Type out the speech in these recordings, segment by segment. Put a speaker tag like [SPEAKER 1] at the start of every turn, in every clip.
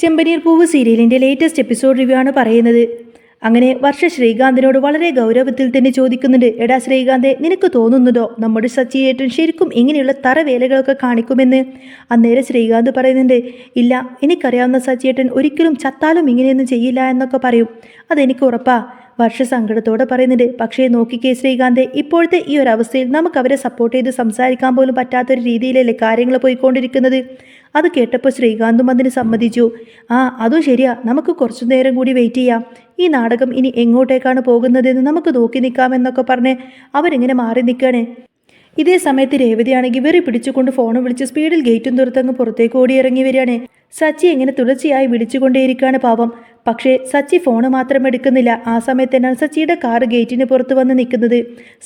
[SPEAKER 1] ചെമ്പനീർ പൂവ് സീരിയലിൻ്റെ latest episode review ആണ് പറയുന്നത്. അങ്ങനെ വർഷ ശ്രീകാന്തിനോട് വളരെ ഗൗരവത്തിൽ തന്നെ ചോദിക്കുന്നുണ്ട്. എടാ ശ്രീകാന്തെ, നിനക്ക് തോന്നുന്നുണ്ടോ നമ്മുടെ സച്ചിയേട്ടൻ ശരിക്കും ഇങ്ങനെയുള്ള തറവേലകളൊക്കെ കാണിക്കുമെന്ന്? അന്നേരം ശ്രീകാന്ത് പറയുന്നുണ്ട്, ഇല്ല, എനിക്കറിയാവുന്ന സച്ചിയേട്ടൻ ഒരിക്കലും ചത്താലും ഇങ്ങനെയൊന്നും ചെയ്യില്ല എന്നൊക്കെ പറയും. അതെനിക്ക് ഉറപ്പാ. വർഷ സങ്കടത്തോടെ പറയുന്നുണ്ട്. പക്ഷേ നോക്കിക്കേ ശ്രീകാന്തെ, ഇപ്പോഴത്തെ ഈ ഒരു അവസ്ഥയിൽ നമുക്ക് അവരെ സപ്പോർട്ട് ചെയ്ത് സംസാരിക്കാൻ പോലും പറ്റാത്തൊരു രീതിയിലല്ലേ കാര്യങ്ങൾ പോയിക്കൊണ്ടിരിക്കുന്നത്. അത് കേട്ടപ്പോൾ ശ്രീകാന്തും അതിന് സമ്മതിച്ചു. അതും ശരിയാ, നമുക്ക് കുറച്ചു നേരം കൂടി വെയിറ്റ് ചെയ്യാം. ഈ നാടകം ഇനി എങ്ങോട്ടേക്കാണ് പോകുന്നതെന്ന് നമുക്ക് നോക്കി നിൽക്കാമെന്നൊക്കെ പറഞ്ഞ് അവരിങ്ങനെ മാറി നിൽക്കുകയാണ്. ഇതേ സമയത്ത് രേവതിയാണെങ്കിൽ വെറി പിടിച്ചുകൊണ്ട് ഫോൺ വിളിച്ച് സ്പീഡിൽ ഗേറ്റും തുറത്തങ്ങ് പുറത്തേക്ക് ഓടി ഇറങ്ങി വരികയാണ്. സച്ചി ഇങ്ങനെ തുടർച്ചയായി വിളിച്ചുകൊണ്ടേയിരിക്കുകയാണ് പാവം. പക്ഷേ സച്ചി ഫോണ് മാത്രം എടുക്കുന്നില്ല. ആ സമയത്ത് തന്നെയാണ് സച്ചിയുടെ കാറ് ഗേറ്റിന് പുറത്ത് വന്ന് നിൽക്കുന്നത്.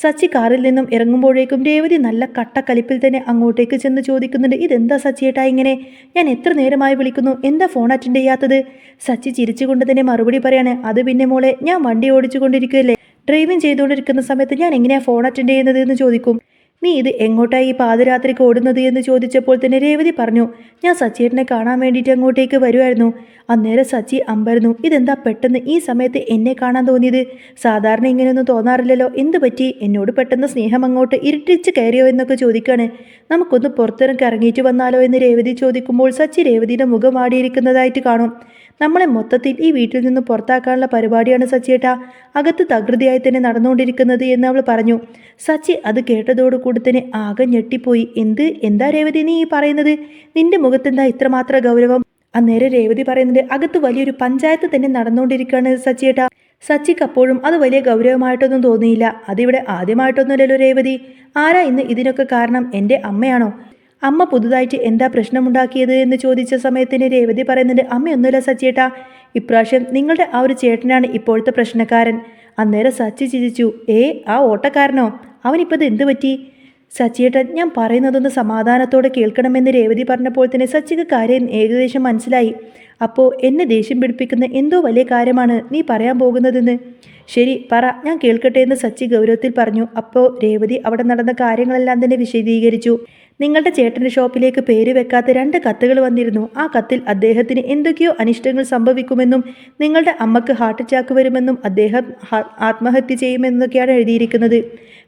[SPEAKER 1] സച്ചി കാറിൽ നിന്നും ഇറങ്ങുമ്പോഴേക്കും രേവതി നല്ല കട്ടക്കലിപ്പിൽ തന്നെ അങ്ങോട്ടേക്ക് ചെന്ന് ചോദിക്കുന്നുണ്ട്, ഇതെന്താ സച്ചിയേട്ടാ ഇങ്ങനെ? ഞാൻ എത്ര നേരമായി വിളിക്കുന്നു, എന്താ ഫോൺ അറ്റൻഡ് ചെയ്യാത്തത്? സച്ചി ചിരിച്ചുകൊണ്ട് തന്നെ മറുപടി പറയാണ്, അത് പിന്നെ മോളെ, ഞാൻ വണ്ടി ഓടിച്ചുകൊണ്ടിരിക്കുകയല്ലേ, ഡ്രൈവിംഗ് ചെയ്തുകൊണ്ടിരിക്കുന്ന സമയത്ത് ഞാൻ എങ്ങനെയാണ് ഫോൺ അറ്റൻഡ് ചെയ്യുന്നത് എന്ന് ചോദിക്കും. നീ ഇത് എങ്ങോട്ടായി ഈ പാതിരാത്രിക്ക് ഓടുന്നത് എന്ന് ചോദിച്ചപ്പോൾ തന്നെ രേവതി പറഞ്ഞു, ഞാൻ സച്ചിയേട്ടനെ കാണാൻ വേണ്ടിയിട്ട് അങ്ങോട്ടേക്ക് വരുമായിരുന്നു. അന്നേരം സച്ചി അമ്പരന്നു, ഇതെന്താ പെട്ടെന്ന് ഈ സമയത്ത് എന്നെ കാണാൻ തോന്നിയത്? സാധാരണ ഇങ്ങനെയൊന്നും തോന്നാറില്ലല്ലോ, എന്ത് പറ്റി? എന്നോട് പെട്ടെന്ന് സ്നേഹം അങ്ങോട്ട് ഇരട്ടിച്ച് കയറിയോ എന്നൊക്കെ ചോദിക്കുകയാണ്. നമുക്കൊന്ന് പുറത്തിറങ്ങി ഇറങ്ങിയിട്ട് വന്നാലോ എന്ന് രേവതി ചോദിക്കുമ്പോൾ സച്ചി രേവതിയുടെ മുഖം വാടിയിരിക്കുന്നതായിട്ട് കാണും. നമ്മളെ മൊത്തത്തിൽ ഈ വീട്ടിൽ നിന്ന് പുറത്താക്കാനുള്ള പരിപാടിയാണ് സച്ചിയേട്ടാ അകത്ത് തകൃതിയായി തന്നെ നടന്നുകൊണ്ടിരിക്കുന്നത് എന്ന് അവൾ പറഞ്ഞു. സച്ചി അത് കേട്ടതോടുകൂടി തന്നെ ആകെ ഞെട്ടിപ്പോയി. എന്താ രേവതി നീ ഈ പറയുന്നത്? നിന്റെ മുഖത്തെന്താ ഇത്രമാത്രം ഗൗരവം? അന്നേരം രേവതി പറയുന്നത്, അകത്ത് വലിയൊരു പഞ്ചായത്ത് തന്നെ നടന്നുകൊണ്ടിരിക്കുകയാണ് സച്ചിയേട്ടാ. സച്ചിക്ക് അപ്പോഴും അത് വലിയ ഗൗരവമായിട്ടൊന്നും തോന്നിയില്ല. അതിവിടെ ആദ്യമായിട്ടൊന്നുമല്ലല്ലോ രേവതി. ആരാ ഇന്ന് ഇതിനൊക്കെ കാരണം? എൻ്റെ അമ്മയാണോ? അമ്മ പുതുതായിട്ട് എന്താ പ്രശ്നമുണ്ടാക്കിയത് എന്ന് ചോദിച്ച സമയത്തിന് രേവതി പറയുന്നുണ്ട്, അമ്മയൊന്നുമില്ല സച്ചിയേട്ടാ, ഇപ്രാവശ്യം നിങ്ങളുടെ ആ ഒരു ചേട്ടനാണ് ഇപ്പോഴത്തെ പ്രശ്നക്കാരൻ. അന്നേരം സച്ചി ചിരിച്ചു. ആ ഓട്ടക്കാരനോ? അവനിപ്പോൾ ഇത് എന്ത് പറ്റി? സച്ചിയേട്ടൻ, ഞാൻ പറയുന്നതൊന്ന് സമാധാനത്തോടെ കേൾക്കണമെന്ന് രേവതി പറഞ്ഞപ്പോൾ തന്നെ സച്ചിക്ക് കാര്യം ഏകദേശം മനസ്സിലായി. അപ്പോൾ എന്നെ ദേഷ്യം പിടിപ്പിക്കുന്ന എന്തോ വലിയ കാര്യമാണ് നീ പറയാൻ പോകുന്നതെന്ന്. ശരി പറ, ഞാൻ കേൾക്കട്ടെ എന്ന് സച്ചി ഗൗരവത്തിൽ പറഞ്ഞു. അപ്പോൾ രേവതി അവിടെ നടന്ന കാര്യങ്ങളെല്ലാം തന്നെ വിശദീകരിച്ചു. നിങ്ങളുടെ ചേട്ടൻ്റെ ഷോപ്പിലേക്ക് പേര് വെക്കാത്ത 2 കത്തുകൾ വന്നിരുന്നു. ആ കത്തിൽ അദ്ദേഹത്തിന് എന്തൊക്കെയോ അനിഷ്ടങ്ങൾ സംഭവിക്കുമെന്നും നിങ്ങളുടെ അമ്മക്ക് ഹാർട്ട് അറ്റാക്ക് വരുമെന്നും അദ്ദേഹം ആത്മഹത്യ ചെയ്യുമെന്നൊക്കെയാണ് എഴുതിയിരിക്കുന്നത്.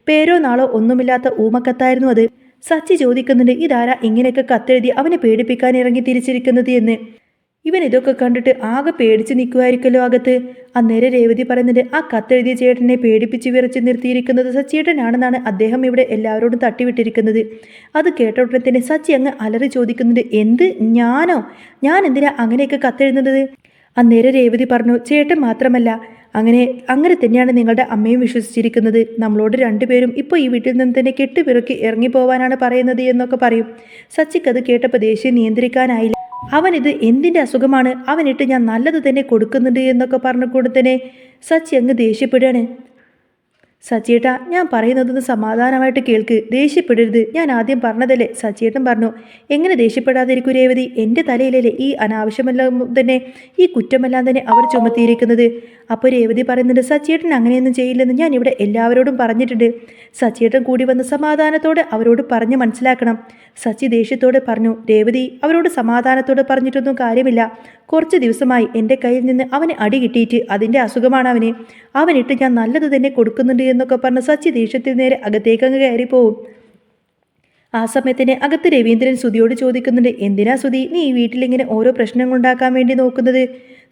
[SPEAKER 1] പേരോ നാളോ ഒന്നുമില്ലാത്ത ഊമക്കത്തായിരുന്നു അത്. സച്ചി ചോദിക്കുന്നുണ്ട്, ഇതാരാ ഇങ്ങനെയൊക്കെ കത്തെഴുതി അവനെ പേടിപ്പിക്കാൻ ഇറങ്ങി തിരിച്ചിരിക്കുന്നത് എന്ന്. ഇവൻ ഇതൊക്കെ കണ്ടിട്ട് ആകെ പേടിച്ച് നിൽക്കുമായിരിക്കല്ലോ അകത്ത്. അന്നേരം രേവതി പറയുന്നുണ്ട്, ആ കത്തെഴുതിയ ചേട്ടനെ പേടിപ്പിച്ച് വിറച്ച് നിർത്തിയിരിക്കുന്നത് സച്ചിയേട്ടനാണെന്നാണ് അദ്ദേഹം ഇവിടെ എല്ലാവരോടും തട്ടിവിട്ടിരിക്കുന്നത്. അത് കേട്ട ഉടനെ തന്നെ സച്ചി അങ്ങ് അലറി ചോദിക്കുന്നുണ്ട്, എന്ത്? ഞാനോ? ഞാൻ എന്തിനാ അങ്ങനെയൊക്കെ കത്തെഴുതുന്നത്? അന്നേരം രേവതി പറഞ്ഞു, ചേട്ടൻ മാത്രമല്ല, അങ്ങനെ തന്നെയാണ് നിങ്ങളുടെ അമ്മയും വിശ്വസിച്ചിരിക്കുന്നത്. നമ്മളോട് 2 പേരും ഇപ്പോൾ ഈ വീട്ടിൽ നിന്ന് തന്നെ കെട്ടുപിറക്കി ഇറങ്ങിപ്പോവാനാണ് പറയുന്നത് എന്നൊക്കെ പറയും. സച്ചിക്കത് കേട്ടപ്പോൾ ദേഷ്യം നിയന്ത്രിക്കാനായില്ല. അവനിത് എന്തിൻ്റെ അസുഖമാണ്? അവനിട്ട് ഞാൻ നല്ലത് തന്നെ കൊടുക്കുന്നുണ്ട് എന്നൊക്കെ പറഞ്ഞുകൊണ്ട് തന്നെ സച്ചി അങ്ങ് ദേഷ്യപ്പെടുകയാണ്. സച്ചിയേട്ടാ, ഞാൻ പറയുന്നതൊന്ന് സമാധാനമായിട്ട് കേൾക്ക്, ദേഷ്യപ്പെടരുത്. ഞാൻ ആദ്യം പറഞ്ഞതല്ലേ? സച്ചിയേട്ടൻ പറഞ്ഞു. എങ്ങനെ ദേഷ്യപ്പെടാതിരിക്കൂ രേവതി? എൻ്റെ തലയിലല്ലേ ഈ അനാവശ്യമെല്ലാം തന്നെ, ഈ കുറ്റമെല്ലാം തന്നെ അവർ ചുമത്തിയിരിക്കുന്നത്. അപ്പോൾ രേവതി പറയുന്നുണ്ട്, സച്ചിയേട്ടൻ അങ്ങനെയൊന്നും ചെയ്യില്ലെന്ന് ഞാൻ ഇവിടെ എല്ലാവരോടും പറഞ്ഞിട്ടുണ്ട്. സച്ചിയേട്ടൻ കൂടി വന്ന് സമാധാനത്തോടെ അവരോട് പറഞ്ഞ് മനസ്സിലാക്കണം. സച്ചി ദേഷ്യത്തോടെ പറഞ്ഞു. രേവതി, അവരോട് സമാധാനത്തോടെ പറഞ്ഞിട്ടൊന്നും കാര്യമില്ല. കുറച്ച് ദിവസമായി എൻ്റെ കയ്യിൽ നിന്ന് അവന് അടി കിട്ടിയിട്ട് അതിൻ്റെ അസുഖമാണ് അവന്. അവനിട്ട് ഞാൻ നല്ലത് തന്നെ കൊടുക്കുന്നുണ്ട് എന്നൊക്കെ പറഞ്ഞ് സച്ചി ദേഷ്യത്തിൽ നേരെ അകത്തേക്കങ്ങ് കയറിപ്പോവും. ആ സമയത്തിന് അകത്ത് രവീന്ദ്രൻ സുധിയോട് ചോദിക്കുന്നുണ്ട്, എന്തിനാ സുധി നീ ഈ വീട്ടിലിങ്ങനെ ഓരോ പ്രശ്നങ്ങളുണ്ടാക്കാൻ വേണ്ടി നോക്കുന്നത്?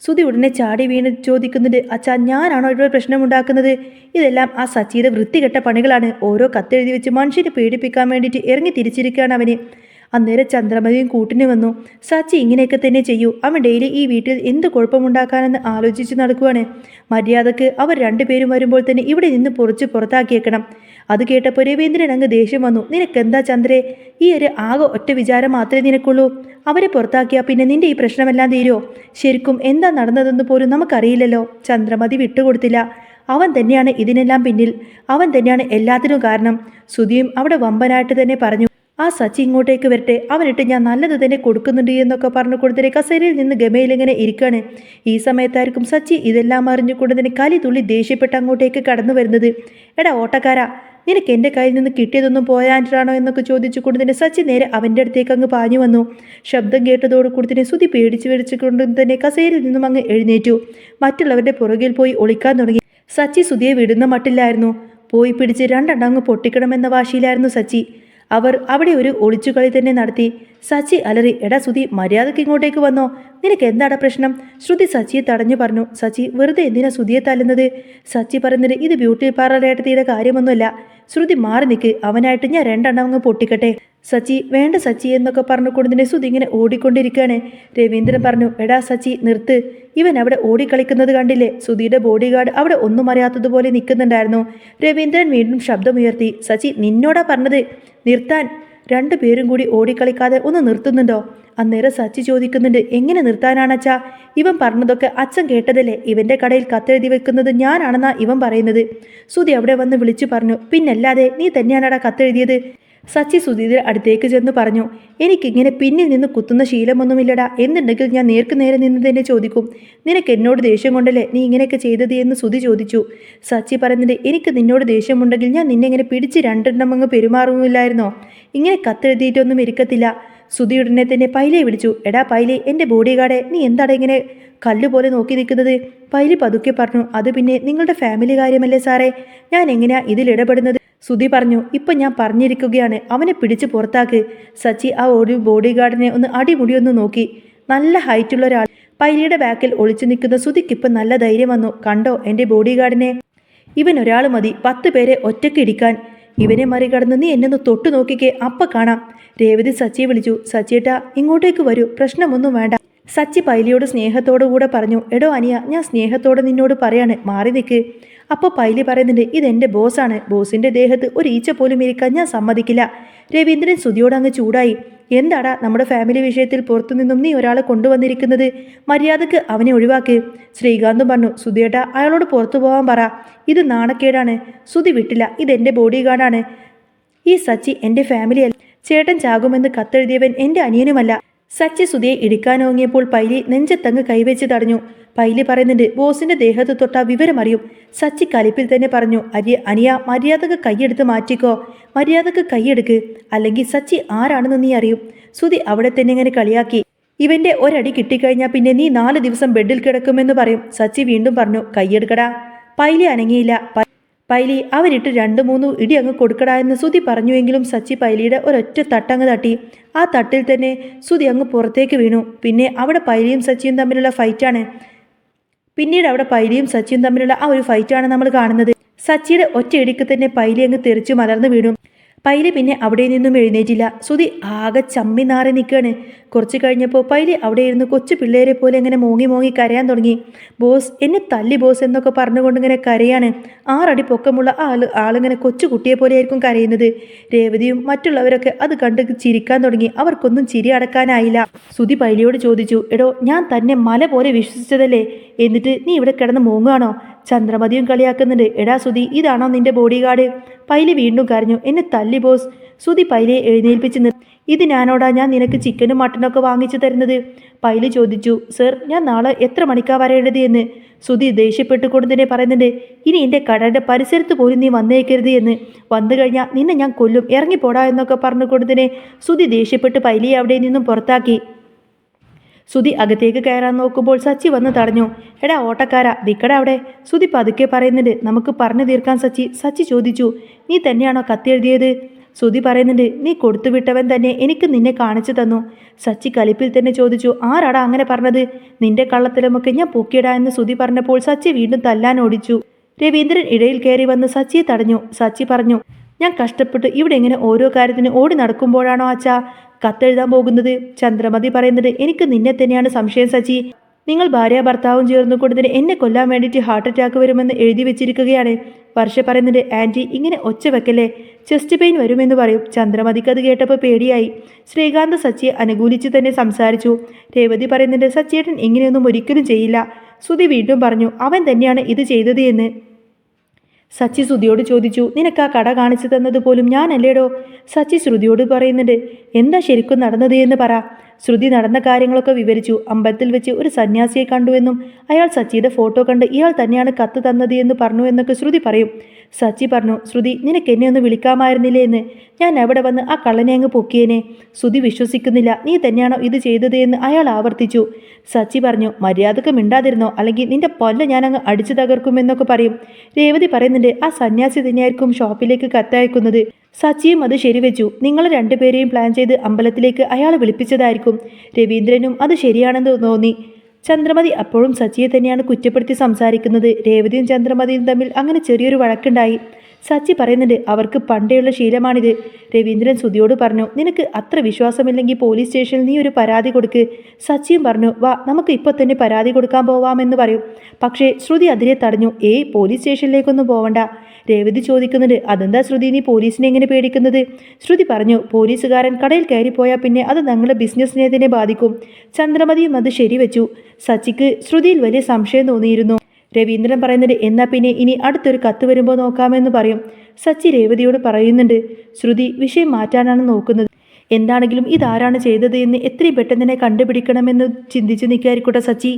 [SPEAKER 1] സുധി ഉടനെ ചാടി വീണ് ചോദിക്കുന്നുണ്ട്, അച്ഛാ, ഞാനാണോ ഇവിടെ പ്രശ്നമുണ്ടാക്കുന്നത്? ഇതെല്ലാം ആ സച്ചിയുടെ വൃത്തികെട്ട പണികളാണ്. ഓരോ കത്തെഴുതി വെച്ച് മനുഷ്യനെ പേടിപ്പിക്കാൻ വേണ്ടിയിട്ട് ഇറങ്ങി തിരിച്ചിരിക്കുകയാണ് അവന്. അന്നേരം ചന്ദ്രമതിയും കൂട്ടിന് വന്നു. സച്ചി ഇങ്ങനെയൊക്കെ തന്നെ ചെയ്യൂ. അവൻ ഡെയിലി ഈ വീട്ടിൽ എന്ത് കുഴപ്പമുണ്ടാക്കാനെന്ന് ആലോചിച്ച് നടക്കുവാണ്. മര്യാദക്ക് അവർ 2 പേരും വരുമ്പോൾ തന്നെ ഇവിടെ നിന്ന് പുറത്താക്കിയേക്കണം. അത് കേട്ടപ്പോൾ രവീന്ദ്രൻ അങ്ങ് ദേഷ്യം വന്നു. നിനക്കെന്താ ചന്ദ്രേ, ഈ ഒരു ആകെ ഒറ്റ വിചാരം മാത്രമേ നിനക്കുള്ളൂ? അവരെ പുറത്താക്കിയാൽ പിന്നെ നിന്റെ ഈ പ്രശ്നമെല്ലാം തീരുമോ? ശരിക്കും എന്താ നടന്നതെന്ന് പോലും നമുക്കറിയില്ലല്ലോ. ചന്ദ്രമതി വിട്ടുകൊടുത്തില്ല. അവൻ തന്നെയാണ് ഇതിനെല്ലാം പിന്നിൽ. അവൻ തന്നെയാണ് എല്ലാത്തിനും കാരണം. സുധിയും അവിടെ വമ്പനായിട്ട് തന്നെ പറഞ്ഞു, ആ സച്ചി ഇങ്ങോട്ടേക്ക് വരട്ടെ, അവനിട്ട് ഞാൻ നല്ലത് തന്നെ കൊടുക്കുന്നുണ്ട് എന്നൊക്കെ പറഞ്ഞു കൊടുത്തിട്ട് കസേരയിൽ നിന്ന് ഗമയിലിങ്ങനെ ഇരിക്കുകയാണ്. ഈ സമയത്തായിരിക്കും സച്ചി ഇതെല്ലാം അറിഞ്ഞുകൊണ്ട് തന്നെ കലി തുള്ളി ദേഷ്യപ്പെട്ട് അങ്ങോട്ടേക്ക് കടന്നു വരുന്നത്. എടാ ഓട്ടക്കാരാ, നിനക്ക് എൻ്റെ കയ്യിൽ നിന്ന് കിട്ടിയതൊന്നും പോരാനാണോ എന്നൊക്കെ ചോദിച്ചുകൊണ്ട് തന്നെ സച്ചി നേരെ അവൻ്റെ അടുത്തേക്ക് അങ്ങ് പാഞ്ഞു വന്നു. ശബ്ദം കേട്ടതോടുകൂടി തന്നെ ശ്രുതി പേടിച്ചുകൊണ്ട് തന്നെ കസേരയിൽ നിന്നും അങ്ങ് എഴുന്നേറ്റു. മറ്റുള്ളവരുടെ പുറകിൽ പോയി ഒളിക്കാൻ തുടങ്ങി. സച്ചി ശ്രുതിയെ വിടുന്ന മട്ടില്ലായിരുന്നു. പോയി പിടിച്ച് രണ്ടെണ്ണം അങ്ങ് പൊട്ടിക്കണമെന്ന വാശിയിലായിരുന്നു സച്ചി. അവർ അവിടെ ഒരു ഒളിച്ചുകളി തന്നെ നടത്തി. സച്ചി അലറി, എടാ ശ്രുതി, മര്യാദയ്ക്ക് ഇങ്ങോട്ടേക്ക് വന്നോ, നിനക്ക് എന്താണ് പ്രശ്നം? ശ്രുതി സച്ചിയെ തടഞ്ഞു പറഞ്ഞു. സച്ചി, വെറുതെ എന്തിനാ ശ്രുതിയെ തല്ലുന്നത്? സച്ചി പറയുന്നത്, ഇത് ബ്യൂട്ടി പാർലർ ഏട്ടത്തിയുടെ കാര്യമൊന്നുമല്ല. ശ്രുതി മാറി നിൽക്ക്, അവനായിട്ട് ഞാൻ രണ്ടെണ്ണം അങ്ങ് പൊട്ടിക്കട്ടെ. സച്ചി, വേണ്ട സച്ചി എന്നൊക്കെ പറഞ്ഞുകൊണ്ട് തന്നെ ശ്രുതി ഇങ്ങനെ ഓടിക്കൊണ്ടിരിക്കുകയാണ്. രവീന്ദ്രൻ പറഞ്ഞു, എടാ സച്ചി നിർത്ത്, ഇവൻ അവിടെ ഓടിക്കളിക്കുന്നത് കണ്ടില്ലേ? ശ്രുതിയുടെ ബോഡി ഗാർഡ് അവിടെ ഒന്നും അറിയാത്തതുപോലെ നിൽക്കുന്നുണ്ടായിരുന്നു. രവീന്ദ്രൻ വീണ്ടും ശബ്ദമുയർത്തി, സച്ചി നിന്നോടാ പറഞ്ഞത് നിർത്താൻ. രണ്ടുപേരും കൂടി ഓടിക്കളിക്കാതെ ഒന്ന് നിർത്തുന്നുണ്ടോ? അന്നേരം സച്ചി ചോദിക്കുന്നുണ്ട്, എങ്ങനെ നിർത്താനാണച്ചാ? ഇവൻ പറഞ്ഞതൊക്കെ അച്ഛൻ കേട്ടതല്ലേ? ഇവൻ്റെ കടയിൽ കത്തെഴുതി വെക്കുന്നത് ഞാനാണെന്നാ ഇവൻ പറയുന്നത്. ശ്രുതി അവിടെ വന്ന് വിളിച്ചു പറഞ്ഞു, പിന്നല്ലാതെ നീ തന്നെയാണടാ കത്തെഴുതിയത്. സച്ചി ശ്രുതിയുടെ അടുത്തേക്ക് ചെന്ന് പറഞ്ഞു, എനിക്കിങ്ങനെ പിന്നിൽ നിന്ന് കുത്തുന്ന ശീലമൊന്നുമില്ലടാ. എന്നുണ്ടെങ്കിൽ ഞാൻ നേർക്ക് നേരെ നിന്ന് തന്നെ ചോദിക്കും. നിനക്ക് എന്നോട് ദേഷ്യം കൊണ്ടല്ലേ നീ ഇങ്ങനെയൊക്കെ ചെയ്തത് എന്ന് ശ്രുതി ചോദിച്ചു. സച്ചി പറയുന്നത്, എനിക്ക് നിന്നോട് ദേഷ്യമുണ്ടെങ്കിൽ ഞാൻ നിന്നെ ഇങ്ങനെ പിടിച്ച് രണ്ടെണ്ണം അങ്ങ് പെരുമാറുമില്ലായിരുന്നോ? ഇങ്ങനെ കത്തെഴുതിയിട്ടൊന്നും ഇരിക്കത്തില്ല. ശ്രുതി ഉടനെ തന്നെ പൈലയെ വിളിച്ചു. എടാ പൈലി, എൻ്റെ ബോഡി ഗാർഡെ, നീ എന്താണ് ഇങ്ങനെ കല്ലുപോലെ നോക്കി നിൽക്കുന്നത്? പൈലി പതുക്കെ പറഞ്ഞു, അത് പിന്നെ നിങ്ങളുടെ ഫാമിലി കാര്യമല്ലേ സാറേ, ഞാൻ എങ്ങനെയാ ഇതിലിടപെടുന്നത്? ശ്രുതി പറഞ്ഞു, ഇപ്പം ഞാൻ പറഞ്ഞിരിക്കുകയാണ്, അവനെ പിടിച്ച് പുറത്താക്ക്. സച്ചി ആ ഒരു ബോഡി ഗാർഡിനെ ഒന്ന് അടിമുടിയൊന്ന് നോക്കി. നല്ല ഹൈറ്റുള്ള ഒരാൾ. പൈലിയുടെ ബാക്കിൽ ഒളിച്ചു നിൽക്കുന്ന ശ്രുതിക്കിപ്പം നല്ല ധൈര്യം വന്നു. കണ്ടോ എൻ്റെ ബോഡി ഗാർഡിനെ? ഇവൻ ഒരാൾ മതി 10 പേരെ ഒറ്റയ്ക്ക് ഇടിക്കാൻ. ഇവനെ മറികടന്ന് നീ എന്നെ ഒന്ന് തൊട്ടു നോക്കിക്കേ, അപ്പം കാണാം. രേവതി സച്ചിയെ വിളിച്ചു. സച്ചിയേട്ടാ, ഇങ്ങോട്ടേക്ക് വരൂ, പ്രശ്നമൊന്നും വേണ്ട. സച്ചി പൈലിയോട് സ്നേഹത്തോടു കൂടെ പറഞ്ഞു, എടോ അനിയ, ഞാൻ സ്നേഹത്തോടെ നിന്നോട് പറയാണ്, മാറി നിൽക്ക്. അപ്പോൾ പൈലി പറയുന്നുണ്ട്, ഇതെൻ്റെ ബോസാണ്, ബോസിൻ്റെ ദേഹത്ത് ഒരു ഈച്ച പോലും ഇരിക്കാൻ ഞാൻ സമ്മതിക്കില്ല. രവീന്ദ്രൻ ശ്രുതിയോട് അങ്ങ് ചൂടായി. എന്താടാ നമ്മുടെ ഫാമിലി വിഷയത്തിൽ പുറത്തുനിന്നും നീ ഒരാളെ കൊണ്ടുവന്നിരിക്കുന്നത്? മര്യാദക്ക് അവനെ ഒഴിവാക്ക്. ശ്രീകാന്തും പറഞ്ഞു, ശ്രുതിയേട്ടാ, അയാളോട് പുറത്തു പോകാൻ പറ, ഇത് നാണക്കേടാണ്. ശ്രുതി വിട്ടില്ല, ഇതെൻ്റെ ബോഡി ഗാർഡാണ്. ഈ സച്ചി എൻ്റെ ഫാമിലിയല്ല. ചേട്ടൻ ചാകുമെന്ന് കത്തെഴുതിയവൻ എൻ്റെ അനിയനുമല്ല. സച്ചി ശ്രുതിയെ ഇടിക്കാനോങ്ങിയപ്പോൾ പൈലി നെഞ്ചത്തങ്ങ് കൈവച്ച് തടഞ്ഞു. പൈലി പറയുന്നുണ്ട്, ബോസിന്റെ ദേഹത്ത് തൊട്ട വിവരമറിയും. സച്ചി കലിപ്പിൽ തന്നെ പറഞ്ഞു, അനിയ, മര്യാദക്ക് കൈയെടുത്ത് മാറ്റിക്കോ, മര്യാദക്ക് കൈയെടുക്ക്, അല്ലെങ്കിൽ സച്ചി ആരാണെന്ന് നീ അറിയും. ശ്രുതി അവിടെ തന്നെ ഇങ്ങനെ കളിയാക്കി. ഇവന്റെ ഒരടി കിട്ടിക്കഴിഞ്ഞാൽ പിന്നെ നീ 4 ദിവസം ബെഡിൽ കിടക്കുമെന്ന് പറയും. സച്ചി വീണ്ടും പറഞ്ഞു, കൈയെടുക്കടാ. പൈലി അനങ്ങിയില്ല. പൈലി അവരിട്ട് 2-3 ഇടി അങ്ങ് കൊടുക്കടാ എന്ന് ശ്രുതി പറഞ്ഞുവെങ്കിലും സച്ചി പൈലിയുടെ ഒരൊറ്റ തട്ടങ്ങ് തട്ടി. ആ തട്ടിൽ തന്നെ ശ്രുതി അങ്ങ് പുറത്തേക്ക് വീണു. പിന്നെ അവിടെ പൈലിയും സച്ചിയും തമ്മിലുള്ള ഫൈറ്റാണ്. ആ ഒരു ഫൈറ്റാണ് നമ്മൾ കാണുന്നത്. സച്ചിയുടെ ഒറ്റ ഇടിക്ക് തന്നെ പൈലി അങ്ങ് തെറിച്ചു മലർന്നു വീണു. പൈലി പിന്നെ അവിടെ നിന്നും എഴുന്നേറ്റില്ല. ശ്രുതി ആകെ ചമ്മി നാറി നിൽക്കുകയാണ്. കുറച്ച് കഴിഞ്ഞപ്പോൾ പൈലി അവിടെ ഇരുന്ന് കൊച്ചു പിള്ളേരെ പോലെ ഇങ്ങനെ മോങ്ങി കരയാൻ തുടങ്ങി. ബോസ് എന്നെ തല്ലി ബോസ് എന്നൊക്കെ പറഞ്ഞുകൊണ്ട് ഇങ്ങനെ കരയാണ്. 6 അടി പൊക്കമുള്ള ആളിങ്ങനെ കൊച്ചു കുട്ടിയെ പോലെയായിരിക്കും കരയുന്നത്. രേവതിയും മറ്റുള്ളവരൊക്കെ അത് കണ്ട് ചിരിക്കാൻ തുടങ്ങി. അവർക്കൊന്നും ചിരി അടക്കാനായില്ല. ശ്രുതി പൈലിയോട് ചോദിച്ചു, എടോ, ഞാൻ തന്നെ മല പോലെ വിശ്വസിച്ചതല്ലേ, എന്നിട്ട് നീ ഇവിടെ കിടന്ന് മോങ്ങുകയാണോ? ചന്ദ്രമതിയും കളിയാക്കുന്നുണ്ട്. എടാ ശ്രുതി, ഇതാണോ നിന്റെ ബോഡി ഗാർഡ്? പൈലി വീണ്ടും കരഞ്ഞു, എന്നെ തല്ലി ബോസ്. ശ്രുതി പൈലിയെ എഴുന്നേൽപ്പിച്ച് ഇത് ഞാനോടാ ഞാൻ നിനക്ക് ചിക്കനും മട്ടനൊക്കെ വാങ്ങിച്ചു തരുന്നത്? പൈലി ചോദിച്ചു. സർ, ഞാൻ നാളെ എത്ര മണിക്കാ വരേണ്ടത് എന്ന്. ശ്രുതി ദേഷ്യപ്പെട്ടുകൊണ്ട് തന്നെ പറയുന്നുണ്ട്, ഇനി എൻ്റെ കടയുടെ പരിസരത്ത് പോലും നീ വന്നേക്കരുത് എന്ന്. വന്നു കഴിഞ്ഞാൽ നിന്നെ ഞാൻ കൊല്ലും, ഇറങ്ങിപ്പോടാ എന്നൊക്കെ പറഞ്ഞുകൊണ്ട് തന്നെ ശ്രുതി ദേഷ്യപ്പെട്ട് പൈലിയെ അവിടെ നിന്നും പുറത്താക്കി. ശ്രുതി അകത്തേക്ക് കയറാൻ നോക്കുമ്പോൾ സച്ചി വന്ന് തടഞ്ഞു. എടാ ഓട്ടക്കാരാ, ദിക്കടാ അവിടെ. ശ്രുതി പതുക്കെ പറയുന്നുണ്ട്, നമുക്ക് പറഞ്ഞു തീർക്കാൻ സച്ചി. സച്ചി ചോദിച്ചു, നീ തന്നെയാണോ കത്തെഴുതിയത്? ശ്രുതി പറയുന്നുണ്ട്, നീ കൊടുത്തുവിട്ടവൻ തന്നെ എനിക്ക് നിന്നെ കാണിച്ചു തന്നു. സച്ചി കലിപ്പിൽ തന്നെ ചോദിച്ചു, ആരാടാ അങ്ങനെ പറഞ്ഞത്? നിന്റെ കള്ളത്തരമൊക്കെ ഞാൻ പൊക്കിയിടാ എന്ന് ശ്രുതി പറഞ്ഞപ്പോൾ സച്ചി വീണ്ടും തല്ലാൻ ഓടിച്ചു. രവീന്ദ്രൻ ഇടയിൽ കയറി വന്ന് സച്ചിയെ തടഞ്ഞു. സച്ചി പറഞ്ഞു, ഞാൻ കഷ്ടപ്പെട്ട് ഇവിടെ ഇങ്ങനെ ഓരോ കാര്യത്തിന് ഓടി നടക്കുമ്പോഴാണോ അച്ഛാ കത്തെഴുതാൻ പോകുന്നത്? ചന്ദ്രമതി പറയുന്നത്, എനിക്ക് നിന്നെ തന്നെയാണ് സംശയം സച്ചി. നിങ്ങൾ ഭാര്യ ഭർത്താവും ചേർന്നുകൊണ്ട് തന്നെ എന്നെ കൊല്ലാൻ വേണ്ടിയിട്ട് ഹാർട്ട് അറ്റാക്ക് വരുമെന്ന് എഴുതി വെച്ചിരിക്കുകയാണ്. വർഷ പറയുന്നത്, ആൻറ്റി ഇങ്ങനെ ഒച്ച വെക്കല്ലേ, ചെസ്റ്റ് പെയിൻ വരുമെന്ന് പറയും. ചന്ദ്രമതിക്ക് അത് കേട്ടപ്പോൾ പേടിയായി. ശ്രീകാന്ത് സച്ചിയെ അനുകൂലിച്ച് തന്നെ സംസാരിച്ചു. രേവതി പറയുന്നുണ്ട്, സച്ചിയേട്ടൻ ഇങ്ങനെയൊന്നും ഒരിക്കലും ചെയ്യില്ല. ശ്രുതി വീണ്ടും പറഞ്ഞു, അവൻ തന്നെയാണ് ഇത് ചെയ്തത് എന്ന്. സച്ചി ശ്രുതിയോട് ചോദിച്ചു, നിനക്ക് ആ കട കാണിച്ചു തന്നത് പോലും ഞാനല്ലേടോ? സച്ചി ശ്രുതിയോട് പറയുന്നുണ്ട്, എന്താ ശരിക്കും നടന്നത് എന്ന് പറ. ശ്രുതി നടന്ന കാര്യങ്ങളൊക്കെ വിവരിച്ചു. അമ്പലത്തിൽ വെച്ച് ഒരു സന്യാസിയെ കണ്ടുവെന്നും അയാൾ സച്ചിയുടെ ഫോട്ടോ കണ്ട് ഇയാൾ തന്നെയാണ് കത്ത് തന്നത് എന്ന് പറഞ്ഞു എന്നൊക്കെ ശ്രുതി പറയും. സച്ചി പറഞ്ഞു, ശ്രുതി നിനക്ക് എന്നെ ഒന്ന് വിളിക്കാമായിരുന്നില്ലേ എന്ന്. ഞാൻ അവിടെ വന്ന് ആ കള്ളനെ അങ്ങ് പൊക്കിയേനെ. ശ്രുതി വിശ്വസിക്കുന്നില്ല, നീ തന്നെയാണോ ഇത് ചെയ്തത് എന്ന് അയാൾ ആവർത്തിച്ചു. സച്ചി പറഞ്ഞു, മര്യാദക്ക് മിണ്ടാതിരുന്നോ, അല്ലെങ്കിൽ നിന്റെ പൊല്ല ഞാനങ്ങ് അടിച്ചു തകർക്കുമെന്നൊക്കെ പറയും. രേവതി പറയുന്നുണ്ട്, ആ സന്യാസി തന്നെയായിരിക്കും ഷോപ്പിലേക്ക് കത്തയക്കുന്നത്. സച്ചിയും അത് ശരിവെച്ചു. നിങ്ങൾ രണ്ടുപേരെയും പ്ലാൻ ചെയ്ത് അമ്പലത്തിലേക്ക് അയാൾ വിളിപ്പിച്ചതായിരിക്കും. രവീന്ദ്രനും അത് ശരിയാണെന്ന് തോന്നി. ചന്ദ്രമതി അപ്പോഴും സച്ചിയെ തന്നെയാണ് കുറ്റപ്പെടുത്തി സംസാരിക്കുന്നത്. രേവതിയും ചന്ദ്രമതിയും തമ്മിൽ അങ്ങനെ ചെറിയൊരു വഴക്കുണ്ടായി. സച്ചി പറയുന്നുണ്ട്, അവർക്ക് പണ്ടേയുള്ള ശീലമാണിത്. രവീന്ദ്രൻ ശ്രുതിയോട് പറഞ്ഞു, നിനക്ക് അത്ര വിശ്വാസമില്ലെങ്കിൽ പോലീസ് സ്റ്റേഷനിൽ നീ ഒരു പരാതി കൊടുക്ക്. സച്ചിയും പറഞ്ഞു, വാ നമുക്ക് ഇപ്പോൾ തന്നെ പരാതി കൊടുക്കാൻ പോവാമെന്ന് പറയും. പക്ഷേ ശ്രുതി അതിനെ തടഞ്ഞു. പോലീസ് സ്റ്റേഷനിലേക്കൊന്നും പോവണ്ട. രേവതി ചോദിക്കുന്നുണ്ട്, അതെന്താ ശ്രുതി നീ പോലീസിനെ എങ്ങനെ പേടിക്കുന്നത്? ശ്രുതി പറഞ്ഞു, പോലീസുകാരൻ കടയിൽ കയറിപ്പോയാൽ പിന്നെ അത് ഞങ്ങളുടെ ബിസിനസ്സിനെ തന്നെ ബാധിക്കും. ചന്ദ്രമതിയും അത് ശരിവെച്ചു. സച്ചിക്ക് ശ്രുതിയിൽ വലിയ സംശയം തോന്നിയിരുന്നു. രവീന്ദ്രൻ പറയുന്നുണ്ട്, എന്നാൽ പിന്നെ ഇനി അടുത്തൊരു കത്ത് വരുമ്പോൾ നോക്കാമെന്ന് പറയും. സച്ചി രേവതിയോട് പറയുന്നുണ്ട്, ശ്രുതി വിഷയം മാറ്റാനാണ് നോക്കുന്നത്. എന്താണെങ്കിലും ഇതാരാണ് ചെയ്തത് എന്ന് എത്രയും പെട്ടെന്ന് തന്നെ കണ്ടുപിടിക്കണമെന്ന് ചിന്തിച്ച് നിൽക്കായിരിക്കട്ടെ സച്ചി.